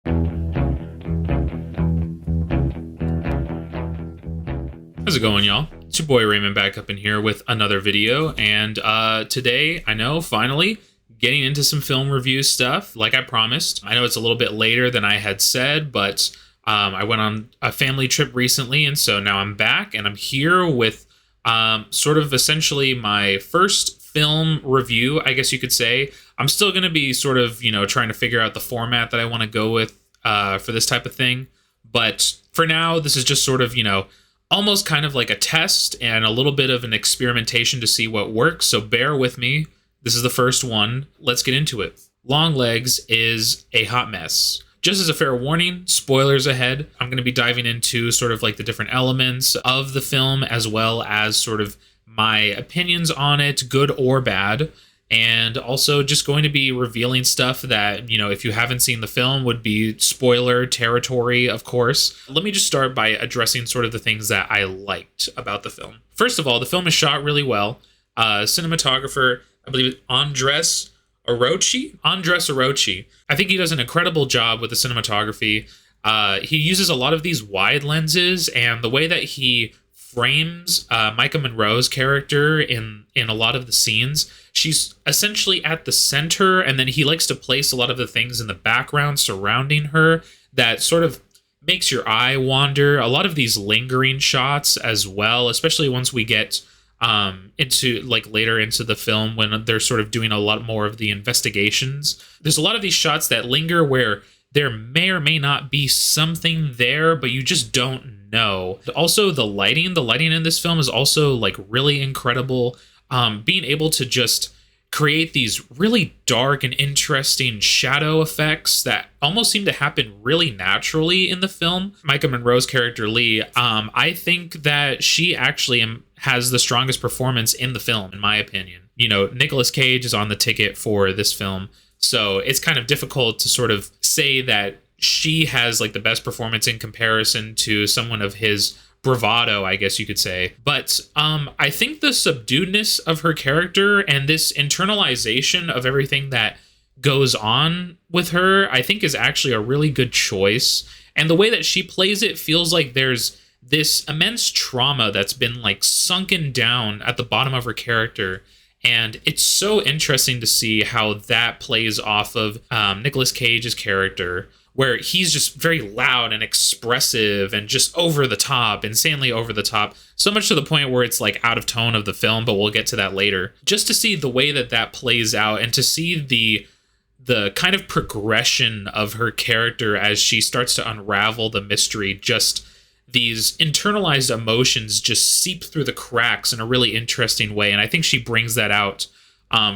How's it going, y'all? It's your boy Raymond back up in here with another video, and today, I know, finally, getting into some film review stuff, like I promised. I know it's a little bit later than I had said, but I went on a family trip recently, and so now I'm back, and I'm here with sort of essentially my first film review, I guess you could say. I'm still going to be sort of, trying to figure out the format that I want to go with for this type of thing, but for now, this is just sort of, almost kind of like a test and a little bit of an experimentation to see what works. So bear with me. This is the first one. Let's get into it. Longlegs is a hot mess. Just as a fair warning, spoilers ahead. I'm going to be diving into sort of like the different elements of the film, as well as sort of my opinions on it, good or bad. And also just going to be revealing stuff that, if you haven't seen the film, would be spoiler territory, of course. Let me just start by addressing sort of the things that I liked about the film. First of all, the film is shot really well. Cinematographer, I believe, Andres Orochi. I think he does an incredible job with the cinematography. He uses a lot of these wide lenses, and the way that he frames Micah Monroe's character in a lot of the scenes, she's essentially at the center, and then he likes to place a lot of the things in the background surrounding her that sort of makes your eye wander. A lot of these lingering shots as well, especially once we get into like later into the film when they're sort of doing a lot more of the investigations. There's a lot of these shots that linger where there may or may not be something there, but you just don't know. Also, the lighting in this film is also like really incredible. Being able to just create these really dark and interesting shadow effects that almost seem to happen really naturally in the film. Micah Monroe's character, Lee, I think that she actually has the strongest performance in the film, in my opinion. Nicolas Cage is on the ticket for this film, so it's kind of difficult to sort of say that she has like the best performance in comparison to someone of his bravado, I guess you could say. But I think the subduedness of her character and this internalization of everything that goes on with her, I think is actually a really good choice. And the way that she plays it feels like there's this immense trauma that's been like sunken down at the bottom of her character. And it's so interesting to see how that plays off of Nicolas Cage's character, where he's just very loud and expressive and just over the top, insanely over the top, so much to the point where it's like out of tone of the film, but we'll get to that later. Just to see the way that plays out and to see the kind of progression of her character as she starts to unravel the mystery, just these internalized emotions just seep through the cracks in a really interesting way. And I think she brings that out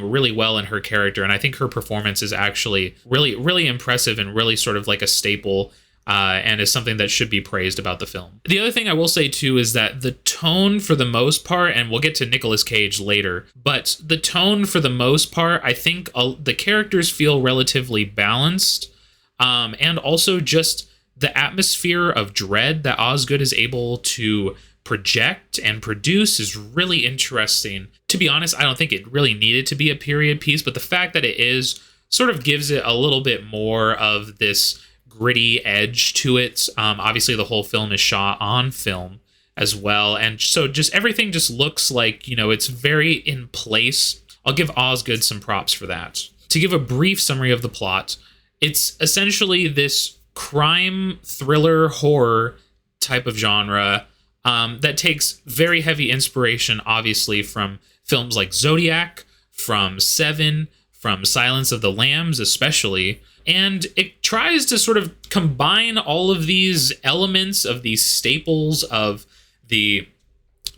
really well in her character, and I think her performance is actually really, really impressive and really sort of like a staple, and is something that should be praised about the film. The other thing I will say too is that the tone, for the most part, and we'll get to Nicolas Cage later, but the tone for the most part, I think the characters feel relatively balanced, and also just the atmosphere of dread that Osgood is able to project and produce is really interesting. To be honest, I don't think it really needed to be a period piece, but the fact that it is sort of gives it a little bit more of this gritty edge to it. Obviously, the whole film is shot on film as well, and so just everything just looks like, it's very in place. I'll give Osgood some props for that. To give a brief summary of the plot, it's essentially this crime, thriller, horror type of genre that takes very heavy inspiration, obviously, from films like Zodiac, from Seven, from Silence of the Lambs especially, and it tries to sort of combine all of these elements of these staples of the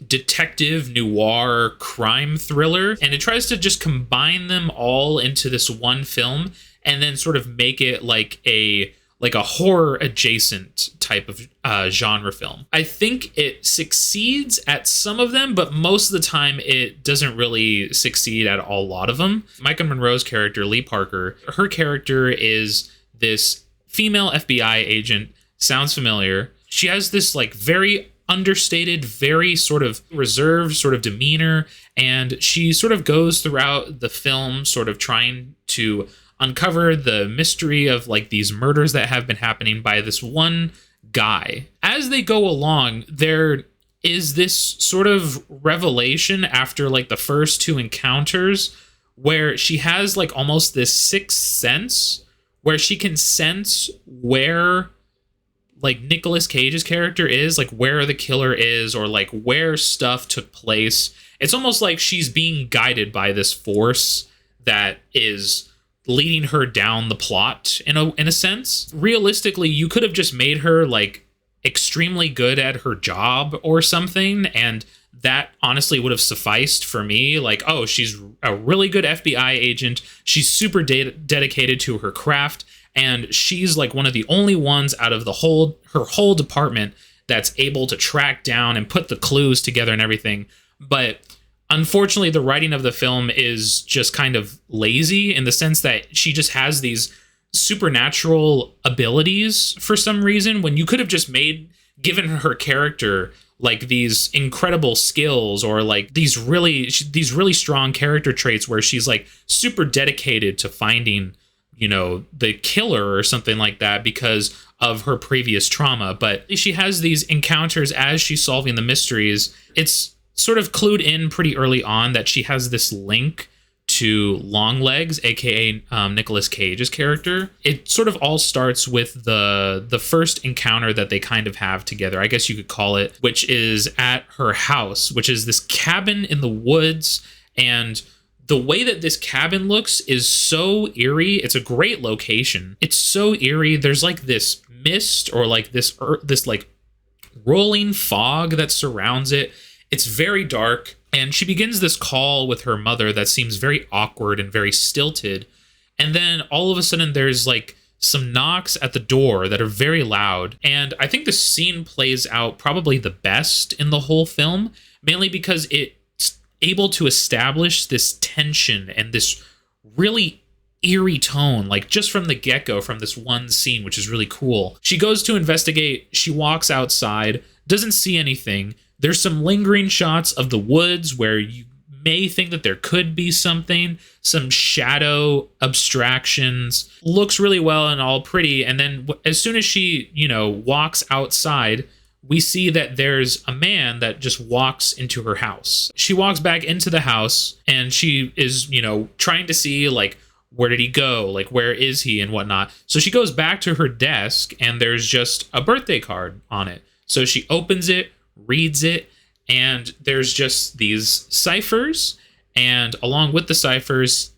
detective noir crime thriller, and it tries to just combine them all into this one film and then sort of make it like a horror adjacent type of genre film. I think it succeeds at some of them, but most of the time it doesn't really succeed at a lot of them. Micah Monroe's character, Lee Parker, her character is this female FBI agent. Sounds familiar. She has this like very understated, very sort of reserved sort of demeanor, and she sort of goes throughout the film sort of trying to uncover the mystery of like these murders that have been happening by this one guy. As they go along, there is this sort of revelation after like the first two encounters where she has like almost this sixth sense where she can sense where like Nicolas Cage's character is, like where the killer is, or like where stuff took place. It's almost like she's being guided by this force that is leading her down the plot in a sense. Realistically, you could have just made her like extremely good at her job or something, and that honestly would have sufficed for me. Like, oh, she's a really good FBI agent. She's super dedicated to her craft. And she's like one of the only ones out of her whole department that's able to track down and put the clues together and everything. But unfortunately, the writing of the film is just kind of lazy in the sense that she just has these supernatural abilities for some reason, when you could have just given her character like these incredible skills, or like these really strong character traits where she's like super dedicated to finding, you know, the killer or something like that because of her previous trauma. But she has these encounters as she's solving the mysteries. It's sort of clued in pretty early on that she has this link to Longlegs, aka Nicolas Cage's character. It sort of all starts with the first encounter that they kind of have together, I guess you could call it, which is at her house, which is this cabin in the woods. And the way that this cabin looks is so eerie. It's a great location. It's so eerie. There's like this mist or like this like rolling fog that surrounds it. It's very dark. And she begins this call with her mother that seems very awkward and very stilted. And then all of a sudden there's like some knocks at the door that are very loud. And I think the scene plays out probably the best in the whole film, mainly because it's able to establish this tension and this really eerie tone, like just from the get-go, from this one scene, which is really cool. She goes to investigate. She walks outside, doesn't see anything. There's some lingering shots of the woods where you may think that there could be something, some shadow abstractions. Looks really well and all pretty. And then as soon as she, you know, walks outside, we see that there's a man that just walks into her house. She walks back into the house and she is, you know, trying to see like, where did he go? Like, where is he and whatnot? So she goes back to her desk and there's just a birthday card on it. So she opens it, reads it, and there's just these ciphers, and along with the ciphers,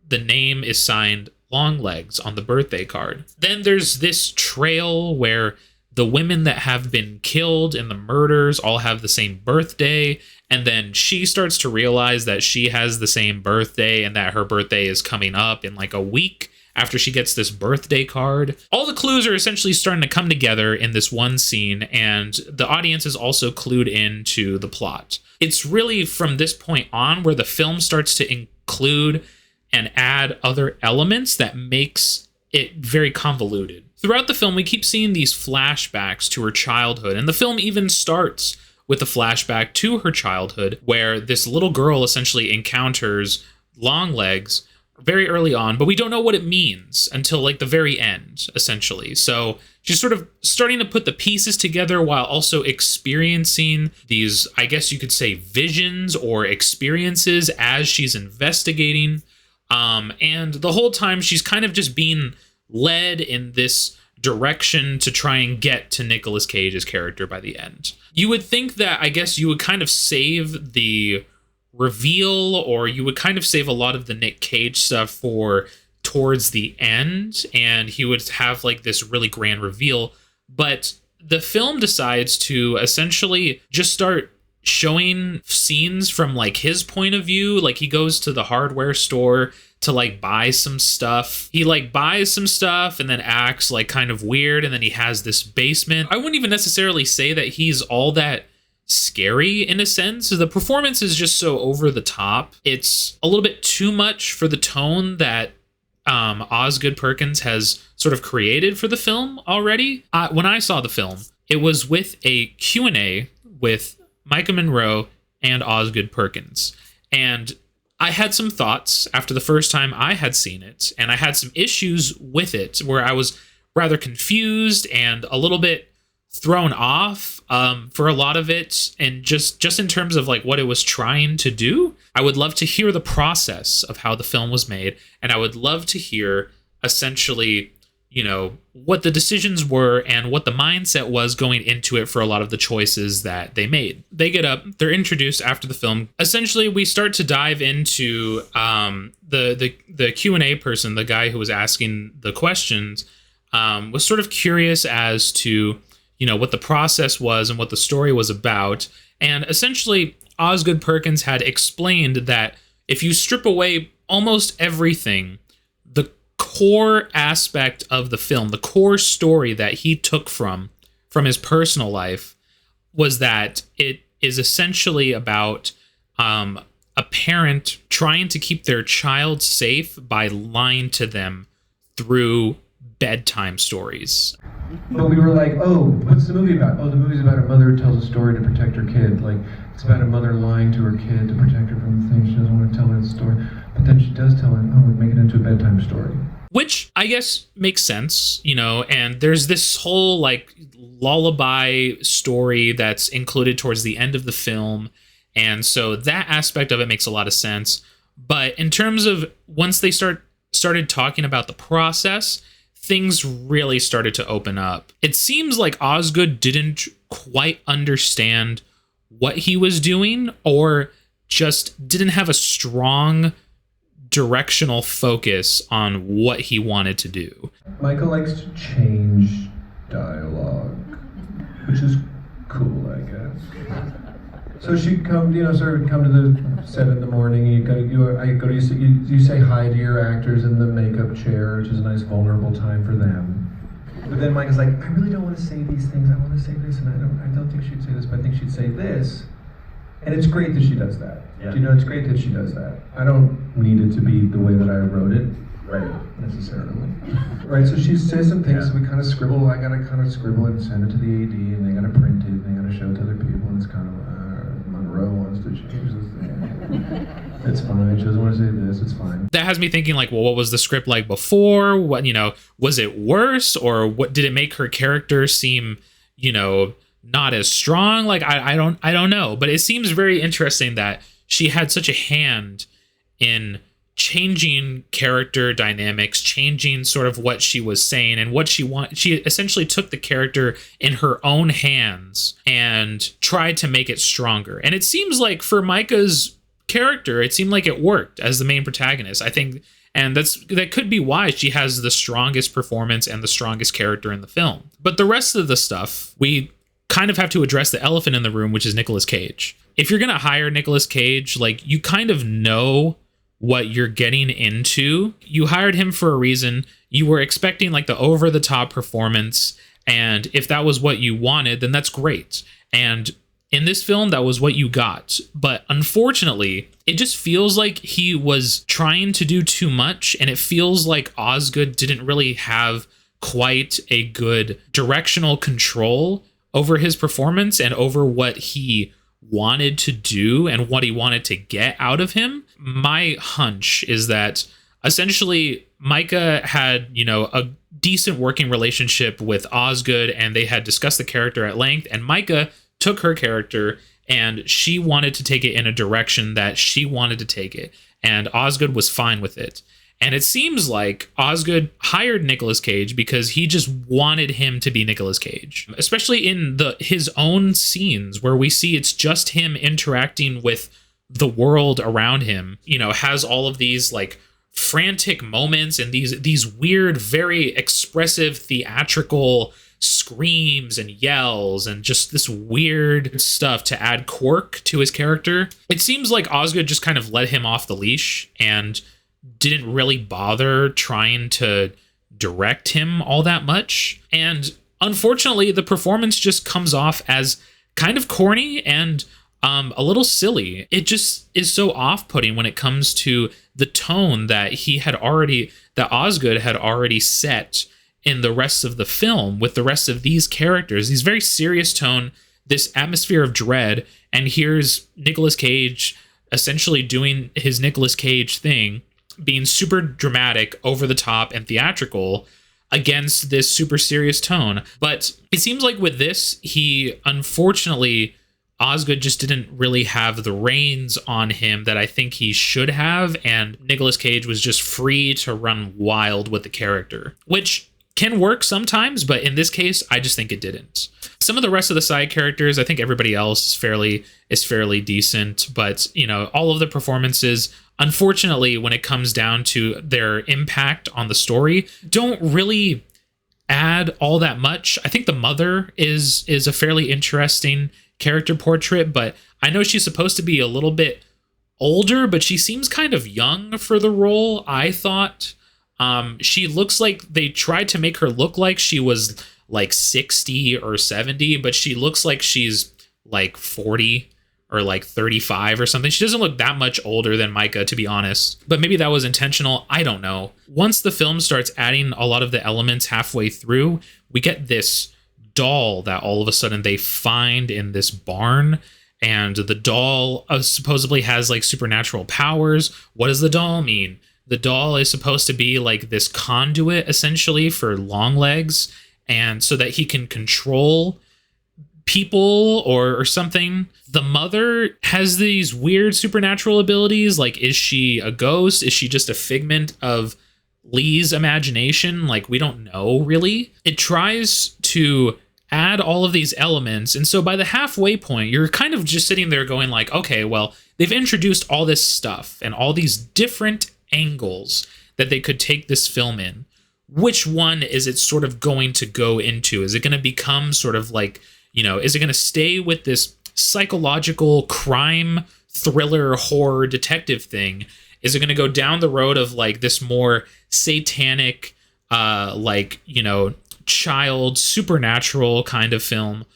the name is signed Longlegs on the birthday card. Then there's this trail where the women that have been killed in the murders all have the same birthday, and then she starts to realize that she has the same birthday and that her birthday is coming up in like a week after she gets this birthday card. All the clues are essentially starting to come together in this one scene, and the audience is also clued into the plot. It's really from this point on where the film starts to include and add other elements that makes it very convoluted. Throughout the film, we keep seeing these flashbacks to her childhood, and the film even starts with a flashback to her childhood where this little girl essentially encounters Longlegs very early on, but we don't know what it means until like the very end, essentially. So she's sort of starting to put the pieces together while also experiencing these, I guess you could say, visions or experiences as she's investigating. And the whole time she's kind of just being led in this direction to try and get to Nicolas Cage's character by the end. You would think that, I guess, you would kind of save the reveal, or you would kind of save a lot of the Nick Cage stuff for towards the end, and he would have like this really grand reveal. But the film decides to essentially just start showing scenes from like his point of view. Like he goes to the hardware store to like buy some stuff. He like buys some stuff and then acts like kind of weird, and then he has this basement. I wouldn't even necessarily say that he's all that scary in a sense. The performance is just so over the top. It's a little bit too much for the tone that Osgood Perkins has sort of created for the film already. When I saw the film, it was with a Q&A with Micah Monroe and Osgood Perkins. And I had some thoughts after the first time I had seen it, and I had some issues with it where I was rather confused and a little bit thrown off for a lot of it, and just in terms of like what it was trying to do. I would love to hear the process of how the film was made, and I would love to hear essentially, you know, what the decisions were and what the mindset was going into it for a lot of the choices that they made. They get up, they're introduced after the film. Essentially, we start to dive into the Q&A person, the guy who was asking the questions, was sort of curious as to, you know, what the process was and what the story was about. And essentially, Osgood Perkins had explained that if you strip away almost everything, the core aspect of the film, the core story that he took from his personal life, was that it is essentially about a parent trying to keep their child safe by lying to them through bedtime stories. But we were like, oh, what's the movie about? Oh, the movie's about a mother who tells a story to protect her kid. Like, it's about a mother lying to her kid to protect her from the thing. She doesn't want to tell her the story. But then she does tell her, oh, we make it into a bedtime story. Which I guess makes sense, you know, and there's this whole like lullaby story that's included towards the end of the film. And so that aspect of it makes a lot of sense. But in terms of once they started talking about the process, things really started to open up. It seems like Osgood didn't quite understand what he was doing, or just didn't have a strong directional focus on what he wanted to do. Michael likes to change dialogue, which is cool, I guess. So she'd come, you know, sort of come to the set in the morning, and you say hi to your actors in the makeup chair, which is a nice vulnerable time for them. But then Mike is like, I really don't want to say these things. I want to say this, and I don't think she'd say this, but I think she'd say this. And it's great that she does that. Yeah. You know, it's great that she does that. I don't need it to be the way that I wrote it, right? Necessarily. Right, so she says some things, so we kind of scribble. I gotta kind of scribble it and send it to the AD, and they gotta print it, and they gotta show it to other people, and it's kind of, Monroe wants to change this thing. It's fine, she doesn't want to say this, it's fine. That has me thinking like, well, what was the script like before? What, you know, was it worse, or what did it make her character seem, you know, not as strong? Like, I don't know, but it seems very interesting that she had such a hand in changing character dynamics, changing sort of what she was saying and what she wanted. She essentially took the character in her own hands and tried to make it stronger. And it seems like for Micah's character, it seemed like it worked as the main protagonist, I think. And that could be why she has the strongest performance and the strongest character in the film. But the rest of the stuff, we kind of have to address the elephant in the room, which is Nicolas Cage. If you're going to hire Nicolas Cage, like, you kind of know what you're getting into. You hired him for a reason. You were expecting like the over-the-top performance, and if that was what you wanted, then that's great. And in this film, that was what you got. But unfortunately, it just feels like he was trying to do too much, and it feels like Osgood didn't really have quite a good directional control over his performance and over what he wanted to do and what he wanted to get out of him. My hunch is that essentially Micah had, you know, a decent working relationship with Osgood, and they had discussed the character at length, and Micah took her character and she wanted to take it in a direction that she wanted to take it, and Osgood was fine with it. And it seems like Osgood hired Nicolas Cage because he just wanted him to be Nicolas Cage, especially in his own scenes where we see it's just him interacting with the world around him. You know, has all of these like frantic moments and these weird, very expressive, theatrical screams and yells and just this weird stuff to add quirk to his character. It seems like Osgood just kind of let him off the leash and didn't really bother trying to direct him all that much. And unfortunately, the performance just comes off as kind of corny and a little silly. It just is so off-putting when it comes to the tone that Osgood had already set in the rest of the film with the rest of these characters. These very serious tone, this atmosphere of dread, and here's Nicolas Cage essentially doing his Nicolas Cage thing, being super dramatic, over the top, and theatrical against this super serious tone. But it seems like with this, unfortunately, Osgood just didn't really have the reins on him that I think he should have, and Nicolas Cage was just free to run wild with the character, which can work sometimes, but in this case, I just think it didn't. Some of the rest of the side characters, I think everybody else is fairly decent, but all of the performances, unfortunately, when it comes down to their impact on the story, don't really add all that much. I think the mother is a fairly interesting character portrait, but I know she's supposed to be a little bit older, but she seems kind of young for the role, I thought. She looks like they tried to make her look like she was like 60 or 70, but she looks like she's like 40 or like 35 or something. She doesn't look that much older than Micah, to be honest, but maybe that was intentional. I don't know. Once the film starts adding a lot of the elements halfway through, we get this doll that all of a sudden they find in this barn, and the doll supposedly has like supernatural powers. What does the doll mean? The doll is supposed to be like this conduit, essentially, for Longlegs, and so that he can control people or something. The mother has these weird supernatural abilities. Like, is she a ghost? Is she just a figment of Lee's imagination? Like, we don't know, really. It tries to add all of these elements, and so by the halfway point, you're kind of just sitting there going like, okay, well, they've introduced all this stuff and all these different angles that they could take this film in. Which one is it sort of going to go into? Is it going to become sort of like, is it going to stay with this psychological crime thriller horror detective thing? Is it going to go down the road of like this more satanic child supernatural kind of film,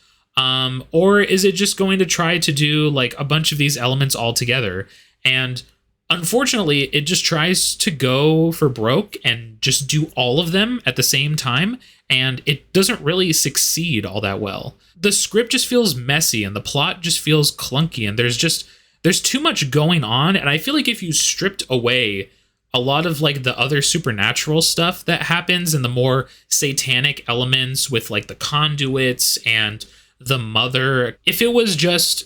or is it just going to try to do like a bunch of these elements all together? And unfortunately, it just tries to go for broke and just do all of them at the same time, and it doesn't really succeed all that well. The script just feels messy, and the plot just feels clunky, and there's too much going on, and I feel like if you stripped away a lot of like the other supernatural stuff that happens and the more satanic elements with like the conduits and the mother, if it was just,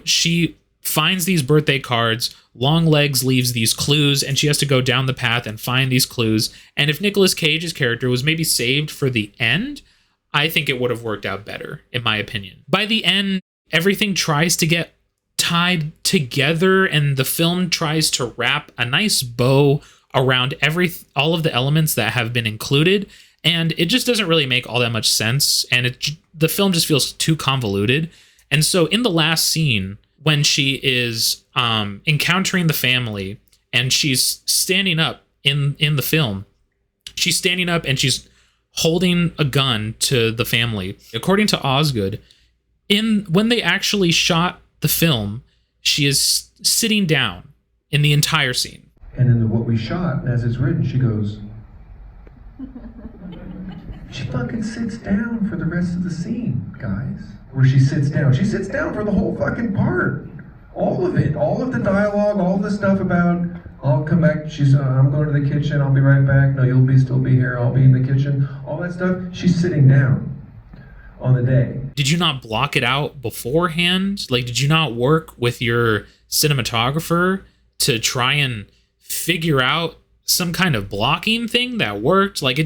she finds these birthday cards, Longlegs leaves these clues, and she has to go down the path and find these clues. And if Nicolas Cage's character was maybe saved for the end, I think it would have worked out better, in my opinion. By the end, everything tries to get tied together, and the film tries to wrap a nice bow around all of the elements that have been included, and it just doesn't really make all that much sense, and the film just feels too convoluted. And so in the last scene, when she is encountering the family and she's standing up in the film, she's standing up and she's holding a gun to the family. According to Osgood, when they actually shot the film, she is sitting down in the entire scene. And in what we shot, as it's written, she goes, she fucking sits down for the rest of the scene, guys. Where she sits down. She sits down for the whole fucking part. All of it. All of the dialogue, all the stuff about, I'll come back, I'm going to the kitchen, I'll be right back. No, you'll still be here, I'll be in the kitchen. All that stuff, she's sitting down on the day. Did you not block it out beforehand? Like, did you not work with your cinematographer to try and figure out some kind of blocking thing that worked? Like,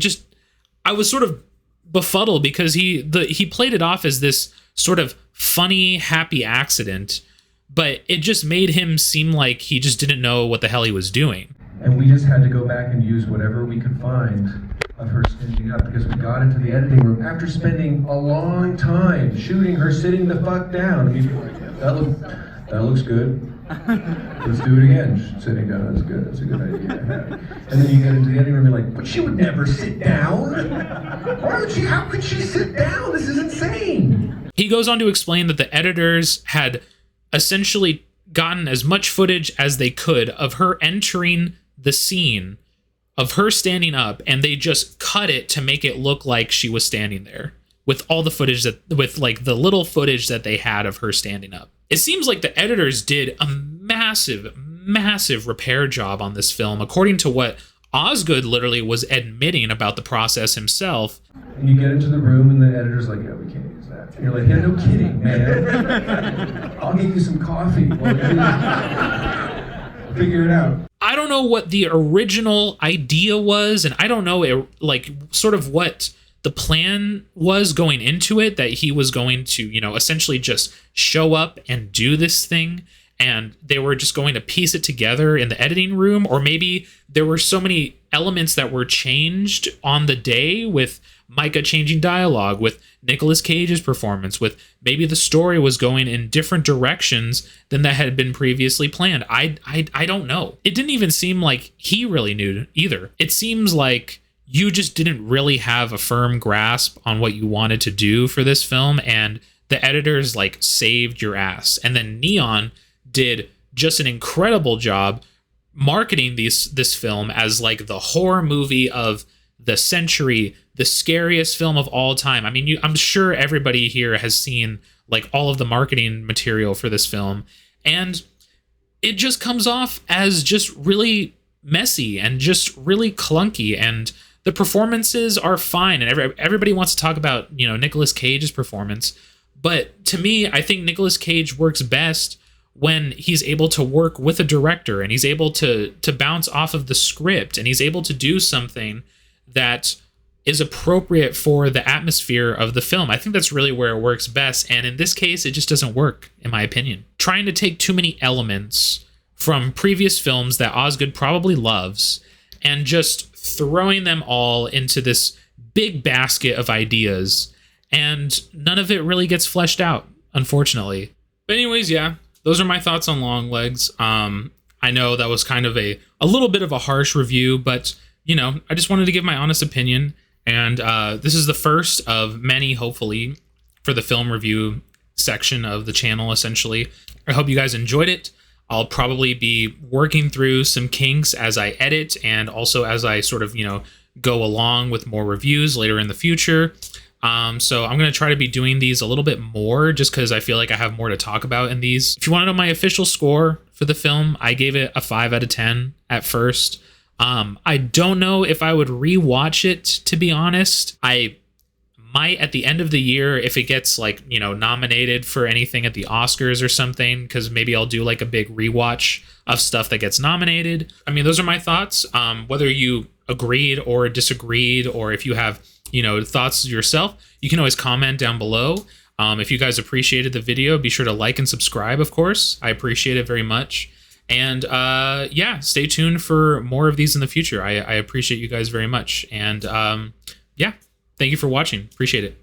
I was sort of befuddled because he played it off as this sort of funny, happy accident, but it just made him seem like he just didn't know what the hell he was doing. And we just had to go back and use whatever we could find of her standing up, because we got into the editing room after spending a long time shooting her sitting the fuck down. I mean, that looks good. Let's do it again. Sitting down, that's good. That's a good idea. And then you get into the editing room and you're like, but she would never sit down. How could she sit down? This is insane. He goes on to explain that the editors had essentially gotten as much footage as they could of her entering the scene, of her standing up, and they just cut it to make it look like she was standing there with all the footage with like the little footage that they had of her standing up. It seems like the editors did a massive repair job on this film, according to what Osgood literally was admitting about the process himself. And you get into the room and the editor's like, yeah, we can't use that. And you're like, yeah, no kidding, man. I'll get you some coffee. Figure it out. I don't know what the original idea was, and I don't know sort of what the plan was going into it, that he was going to, essentially just show up and do this thing, and they were just going to piece it together in the editing room, or maybe there were so many elements that were changed on the day, with Micah changing dialogue, with Nicolas Cage's performance, with maybe the story was going in different directions than that had been previously planned. I don't know. It didn't even seem like he really knew either. It seems like you just didn't really have a firm grasp on what you wanted to do for this film, and the editors saved your ass. And then Neon did just an incredible job marketing this film as the horror movie of the century, the scariest film of all time. I mean, I'm sure everybody here has seen all of the marketing material for this film, and it just comes off as just really messy and just really clunky, and the performances are fine, and everybody wants to talk about Nicolas Cage's performance, but to me, I think Nicolas Cage works best when he's able to work with a director, and he's able to bounce off of the script, and he's able to do something that is appropriate for the atmosphere of the film. I think that's really where it works best, and in this case, it just doesn't work, in my opinion. Trying to take too many elements from previous films that Osgood probably loves and just throwing them all into this big basket of ideas, and none of it really gets fleshed out, unfortunately. But anyways, yeah, those are my thoughts on Longlegs. I know that was kind of a little bit of a harsh review, but I just wanted to give my honest opinion, and this is the first of many, hopefully, for the film review section of the channel, essentially. I hope you guys enjoyed it. I'll probably be working through some kinks as I edit, and also as I sort of, go along with more reviews later in the future. So I'm going to try to be doing these a little bit more, just because I feel like I have more to talk about in these. If you want to know my official score for the film, I gave it a 5 out of 10 at first. I don't know if I would rewatch it, to be honest. I might at the end of the year, if it gets nominated for anything at the Oscars or something, because maybe I'll do a big rewatch of stuff that gets nominated. I mean, those are my thoughts. Whether you agreed or disagreed, or if you have thoughts yourself, you can always comment down below. If you guys appreciated the video, be sure to like and subscribe, of course. I appreciate it very much. And yeah, stay tuned for more of these in the future. I appreciate you guys very much. And yeah, thank you for watching. Appreciate it.